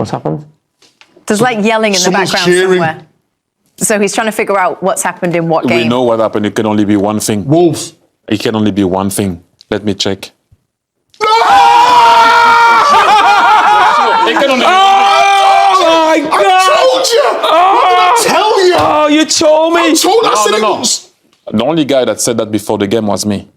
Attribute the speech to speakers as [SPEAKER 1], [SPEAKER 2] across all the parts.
[SPEAKER 1] What's happened?
[SPEAKER 2] There's like yelling in the
[SPEAKER 3] Someone's
[SPEAKER 2] background
[SPEAKER 3] cheering.
[SPEAKER 2] somewhere. So he's trying to figure out what's happened in what game.
[SPEAKER 4] We know what happened. It can only be one thing.
[SPEAKER 3] Wolves.
[SPEAKER 4] It can only be one thing. Let me check. It can only be
[SPEAKER 1] Oh my God!
[SPEAKER 3] I told you! What did I tell you?
[SPEAKER 1] Oh, you told me!
[SPEAKER 3] I said
[SPEAKER 4] No.
[SPEAKER 3] it was.
[SPEAKER 4] The only guy that said that before the game was me.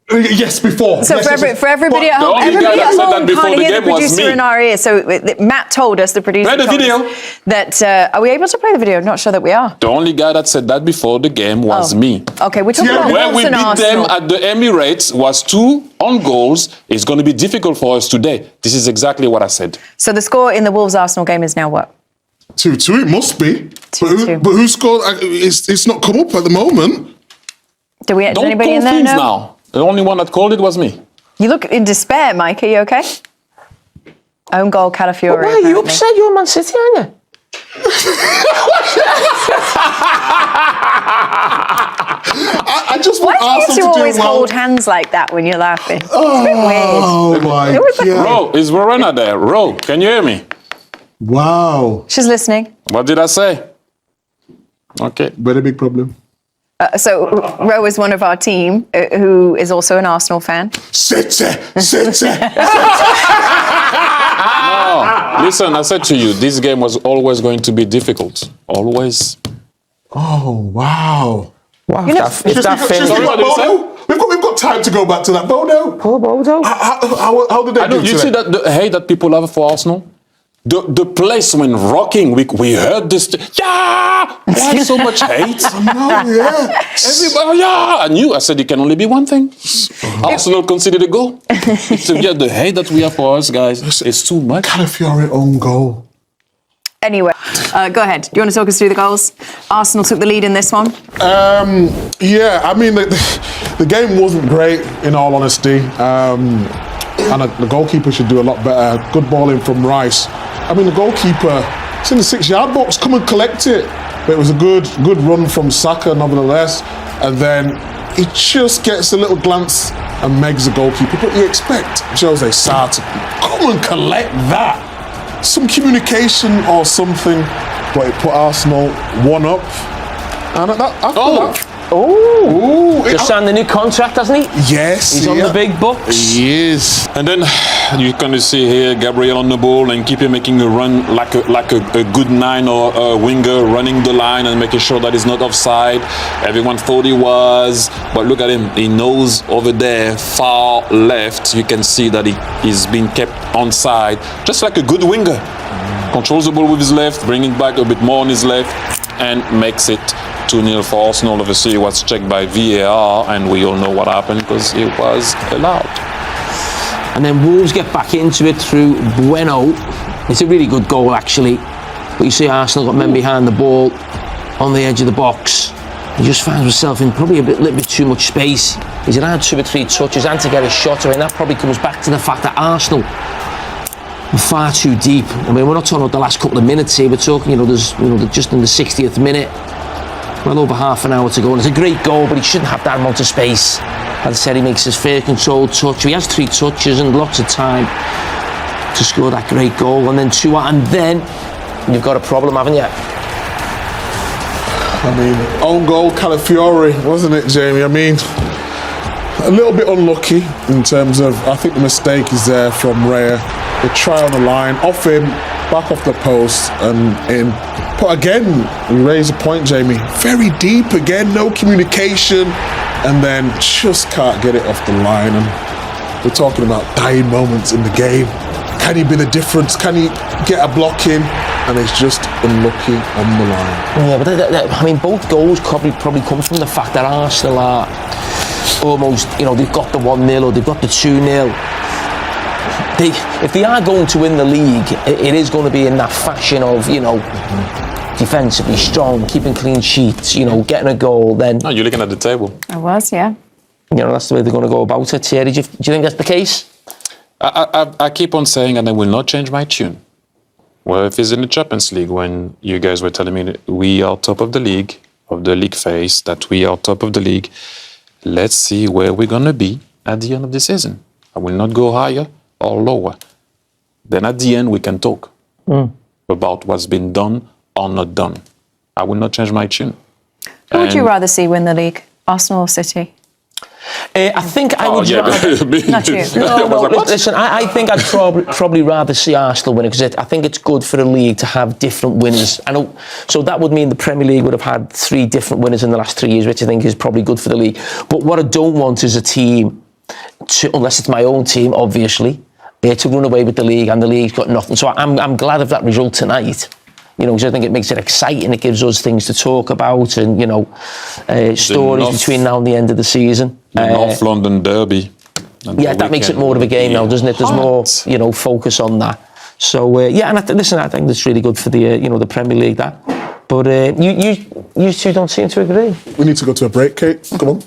[SPEAKER 3] Yes, before.
[SPEAKER 2] So
[SPEAKER 3] yes,
[SPEAKER 2] for everybody at
[SPEAKER 4] the
[SPEAKER 2] home,
[SPEAKER 4] only guy
[SPEAKER 2] everybody
[SPEAKER 4] that
[SPEAKER 2] at
[SPEAKER 4] said that
[SPEAKER 2] home
[SPEAKER 4] before
[SPEAKER 2] can't
[SPEAKER 4] the
[SPEAKER 2] hear the
[SPEAKER 4] game was
[SPEAKER 2] producer
[SPEAKER 4] me.
[SPEAKER 2] in our ear. So Matt told us, the producer
[SPEAKER 4] Play the
[SPEAKER 2] told
[SPEAKER 4] video.
[SPEAKER 2] us that, are we able to play the video? Not sure that we are.
[SPEAKER 4] The only guy that said that before the game was me.
[SPEAKER 2] Okay, we're talking
[SPEAKER 3] Yeah,
[SPEAKER 2] about
[SPEAKER 4] When
[SPEAKER 2] Wolves
[SPEAKER 4] we
[SPEAKER 2] and
[SPEAKER 4] beat
[SPEAKER 2] Arsenal.
[SPEAKER 4] them at the Emirates was 2 on goals. It's going to be difficult for us today. This is exactly what I said.
[SPEAKER 2] So the score in the Wolves-Arsenal game is now what?
[SPEAKER 3] 2-2, it must be.
[SPEAKER 2] 2-2.
[SPEAKER 3] But who scored? It's not come up at the moment.
[SPEAKER 2] Does
[SPEAKER 4] Don't
[SPEAKER 2] anybody
[SPEAKER 4] call
[SPEAKER 2] in there
[SPEAKER 4] things
[SPEAKER 2] know?
[SPEAKER 4] now. The only one that called it was me.
[SPEAKER 2] You look in despair, Mike. Are you okay? Own goal, Calafiori.
[SPEAKER 1] Why are you
[SPEAKER 2] apparently.
[SPEAKER 1] upset? You're Man City, aren't you?
[SPEAKER 3] I just want
[SPEAKER 2] Why do you
[SPEAKER 3] Arsenal
[SPEAKER 2] two
[SPEAKER 3] to
[SPEAKER 2] always
[SPEAKER 3] do well.
[SPEAKER 2] hold hands like that when you're laughing? It's a bit weird.
[SPEAKER 3] Oh my
[SPEAKER 2] It was like-
[SPEAKER 3] God.
[SPEAKER 4] Ro, is Verena there? Ro, can you hear me?
[SPEAKER 3] Wow.
[SPEAKER 2] She's listening.
[SPEAKER 4] What did I say? Okay.
[SPEAKER 3] Very big problem.
[SPEAKER 2] So Ro is one of our team who is also an Arsenal fan.
[SPEAKER 3] City.
[SPEAKER 4] No, listen, I said to you, this game was always going to be difficult. Always.
[SPEAKER 3] Oh, wow.
[SPEAKER 1] Wow,
[SPEAKER 2] You know-
[SPEAKER 1] if that
[SPEAKER 3] Just
[SPEAKER 1] finished...
[SPEAKER 4] Sorry, what did you say?
[SPEAKER 3] Bono? We've got time to go back to that. Bono.
[SPEAKER 1] Poor Bodo.
[SPEAKER 3] How did they
[SPEAKER 4] I
[SPEAKER 3] do
[SPEAKER 4] know, you see
[SPEAKER 3] today?
[SPEAKER 4] that the hate that people have for Arsenal? The place when rocking, we heard this. Yeah! Why so much hate?
[SPEAKER 3] Oh, yeah.
[SPEAKER 4] Everybody, yeah! I said it can only be one thing. Arsenal conceded a goal. So, yeah, the hate that we have for us, guys, is too much.
[SPEAKER 3] Calafiori own goal.
[SPEAKER 2] Anyway, go ahead. Do you want to talk us through the goals? Arsenal took the lead in this one.
[SPEAKER 3] Yeah, I mean, the game wasn't great, in all honesty. And the goalkeeper should do a lot better. Good ball in from Rice. I mean, the goalkeeper, it's in the 6-yard box. Come and collect it. But it was a good run from Saka, nevertheless. And then he just gets a little glance and Meg's the goalkeeper. But you expect Jose Sarr to come and collect that. Some communication or something, but it put Arsenal 1-up. And after that,
[SPEAKER 1] Just signed the new contract, hasn't he?
[SPEAKER 3] yes,
[SPEAKER 1] He's on the big bucks.
[SPEAKER 3] He is.
[SPEAKER 4] And then you can see here Gabriel on the ball and keep him making a run like a good 9 or a winger running the line and making sure that he's not offside. Everyone thought he was, but look at him. He knows over there, far left, you can see that he's being kept onside, just like a good winger. Controls the ball with his left, bringing it back a bit more on his left, and makes it 2-0 for Arsenal. Obviously, it was checked by VAR, and we all know what happened because it was allowed.
[SPEAKER 1] And then Wolves get back into it through Bueno. It's a really good goal, actually. But you see Arsenal got men behind the ball on the edge of the box. He just finds himself in probably little bit too much space. He's had 2 or 3 touches and to get a shot away, and that probably comes back to the fact that Arsenal are far too deep. I mean, we're not talking about the last couple of minutes here. We're talking, they're just in the 60th minute. Well over half an hour to go, and it's a great goal, but he shouldn't have that amount of space. As I said, he makes his fair controlled touch. He has 3 touches and lots of time to score that great goal, and then 2 out, and then you've got a problem, haven't you?
[SPEAKER 3] I mean, own goal, Calafiori, wasn't it, Jamie? I mean, a little bit unlucky in terms of, I think the mistake is there from Raya. The try on the line, off him, back off the post, and in. But again, you raise a point, Jamie. Very deep again, no communication, and then just can't get it off the line. And we're talking about dying moments in the game. Can he be the difference? Can he get a block in? And it's just unlucky on the line.
[SPEAKER 1] Yeah, but I mean, both goals probably come from the fact that Arsenal are almost, they've got the 1-0 or they've got the 2-0. If they are going to win the league, it is going to be in that fashion of, defensively strong, keeping clean sheets, getting a goal. Then
[SPEAKER 4] Oh, you're looking at the table.
[SPEAKER 2] I was, yeah.
[SPEAKER 1] that's the way they're going to go about it. Thierry, do you think that's the case?
[SPEAKER 4] I keep on saying, and I will not change my tune. Well, if it's in the Champions League, when you guys were telling me that we are top of the league phase, that we are top of the league, let's see where we're going to be at the end of the season. I will not go higher or lower. Then at the end, we can talk. about what's been done or not done. I will not change my tune.
[SPEAKER 2] Who would you rather see win the league, Arsenal or City?
[SPEAKER 1] I think I would rather...
[SPEAKER 2] Not you.
[SPEAKER 1] Listen, I think I'd probably rather see Arsenal win it, because I think it's good for the league to have different winners. So that would mean the Premier League would have had 3 different winners in the last 3 years, which I think is probably good for the league. But what I don't want is a team, unless it's my own team, obviously, to run away with the league, and the league's got nothing. So I'm glad of that result tonight. Because I think it makes it exciting. It gives us things to talk about, and stories between now and the end of the season.
[SPEAKER 4] The North London Derby.
[SPEAKER 1] Yeah, that makes it more of a game now, doesn't it? There's more, focus on that. So and I think that's really good for the the Premier League. That, but you two don't seem to agree.
[SPEAKER 3] We need to go to a break, Kate. Come on.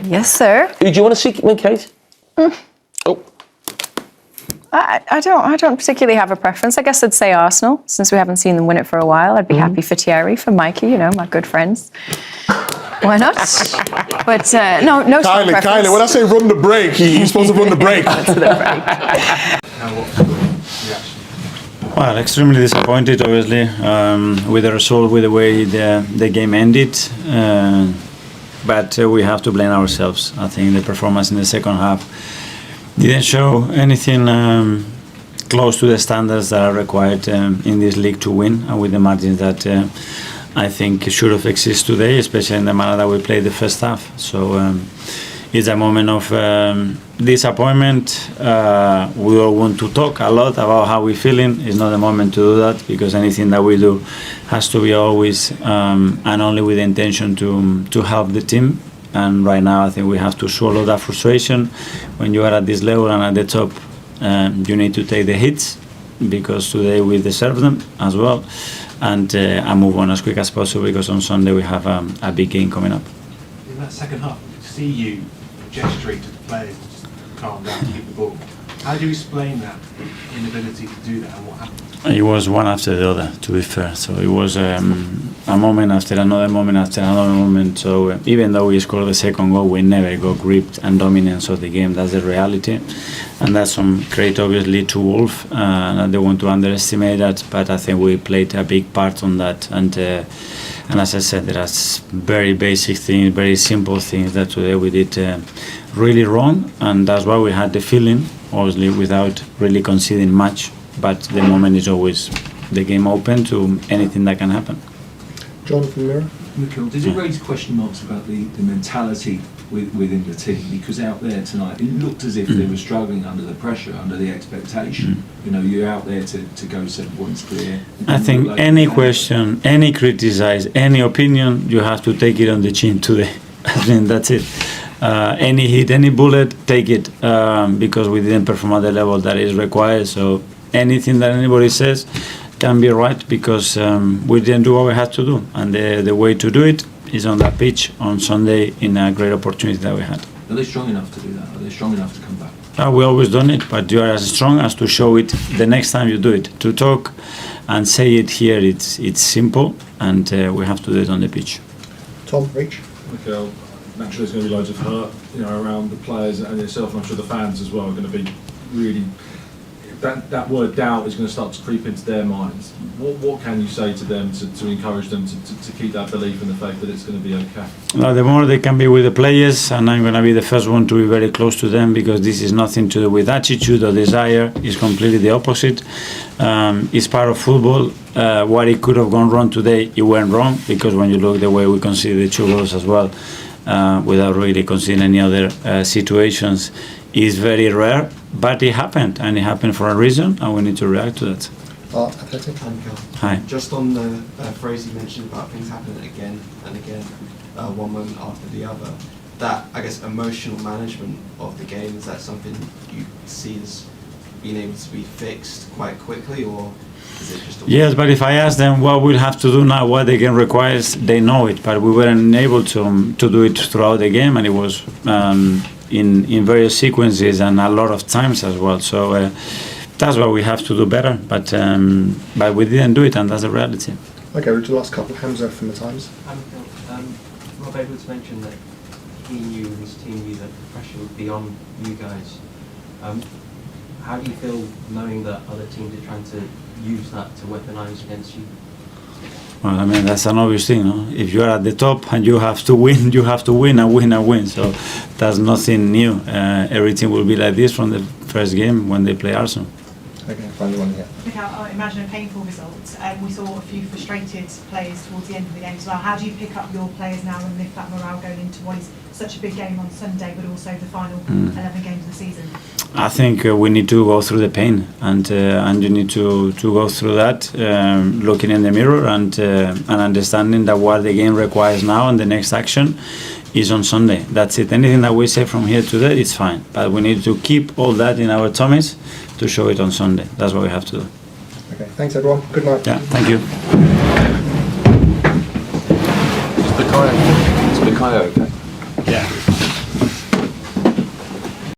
[SPEAKER 2] Yes, sir.
[SPEAKER 1] Who do you want to see win, Kate? Oh.
[SPEAKER 2] I don't particularly have a preference. I guess I'd say Arsenal, since we haven't seen them win it for a while. I'd be happy for Thierry, for Mikey, my good friends. Why not? But no strong preference.
[SPEAKER 3] Kylie, when I say run the break, you're supposed to run the break.
[SPEAKER 5] Well, extremely disappointed, obviously, with the result, with the way the game ended. But we have to blame ourselves. I think the performance in the second half didn't show anything close to the standards that are required in this league to win, and with the margins that I think should have existed today, especially in the manner that we played the first half. So it's a moment of disappointment. We all want to talk a lot about how we're feeling. It's not the moment to do that, because anything that we do has to be always and only with the intention to help the team. And right now, I think we have to swallow that frustration. When you are at this level and at the top, you need to take the hits, because today we deserve them as well. And move on as quick as possible, because on Sunday we have a big game coming up.
[SPEAKER 6] In that second half, we could see you gesturing to the players to just calm down, to keep the ball. How do you explain that inability to do that, and what happened?
[SPEAKER 5] It was one after the other, to be fair. So it was a moment after another moment after another moment. So even though we scored the second goal, we never got gripped and dominance of the game. That's the reality. And that's some credit, obviously, to Wolf. I don't want to underestimate that, but I think we played a big part on that. And as I said, there are very basic things, very simple things that today we did really wrong. And that's why we had the feeling, obviously, without really conceding much. But the moment is always the game open to anything that can happen.
[SPEAKER 3] Jonathan Mirror?
[SPEAKER 7] Michael, did it raise question marks about the mentality within the team? Because out there tonight, it looked as if they were struggling under the pressure, under the expectation. You're out there to go 7 points clear.
[SPEAKER 5] I think any question, any criticize, any opinion, you have to take it on the chin today. I mean, that's it. Any hit, any bullet, take it, because we didn't perform at the level that is required. So anything that anybody says can be right, because we didn't do what we had to do, and the way to do it is on that pitch on Sunday in a great opportunity that we had.
[SPEAKER 7] Are they strong enough to do that? Are they strong enough to come back?
[SPEAKER 5] We always done it, but you are as strong as to show it the next time you do it. To talk and say it here, it's simple, and we have to do it on the pitch.
[SPEAKER 3] Tom, Rach?
[SPEAKER 8] Michael, naturally there's going to be loads of hurt, around the players and yourself, and I'm sure the fans as well are going to be really. That word doubt is going to start to creep into their minds. What can you say to them to encourage them to keep that belief in the faith that it's going to be okay?
[SPEAKER 5] The more they can be with the players, and I'm going to be the first one to be very close to them, because this is nothing to do with attitude or desire. It's completely the opposite. It's part of football. What it could have gone wrong today, it went wrong, because when you look the way we conceded the 2 goals as well, without really considering any other situations, is very rare. But it happened, and it happened for a reason, and we need to react to that. Hi.
[SPEAKER 9] Just on the phrase you mentioned about things happening again and again, one moment after the other, that, I guess, emotional management of the game, is that something you see as being able to be fixed quite quickly, or is it just
[SPEAKER 5] Yes, but if I ask them what we'll have to do now, what the game requires, they know it, but we weren't able to do it throughout the game, and it was in various sequences and a lot of times as well. So that's what we have to do better, but we didn't do it, and that's the reality.
[SPEAKER 3] Okay, we'll do the last couple. Hamza from the Times.
[SPEAKER 10] Rob Edwards mentioned that he knew and his team knew that the pressure would be on you guys. how do you feel knowing that other teams are trying to use that to weaponize against you?
[SPEAKER 5] Well, I mean, that's an obvious thing, no? If you are at the top and you have to win, you have to win and win and win. So that's nothing new. Everything will be like this from the first game when they play Arsenal.
[SPEAKER 11] Okay, finally one here.
[SPEAKER 12] Look out, I imagine a painful result. We saw a few frustrated players towards the end of the game as well. How do you pick up your players now and lift that morale going into what is such a big game on Sunday, but also the final 11 games of the season?
[SPEAKER 5] I think we need to go through the pain, and you need to go through that, looking in the mirror and understanding that what the game requires now and the next action is on Sunday. That's it. Anything that we say from here to there is fine, but we need to keep all that in our tummies to show it on Sunday. That's what we have to do.
[SPEAKER 11] Okay, thanks everyone. Good night.
[SPEAKER 5] Yeah, thank you.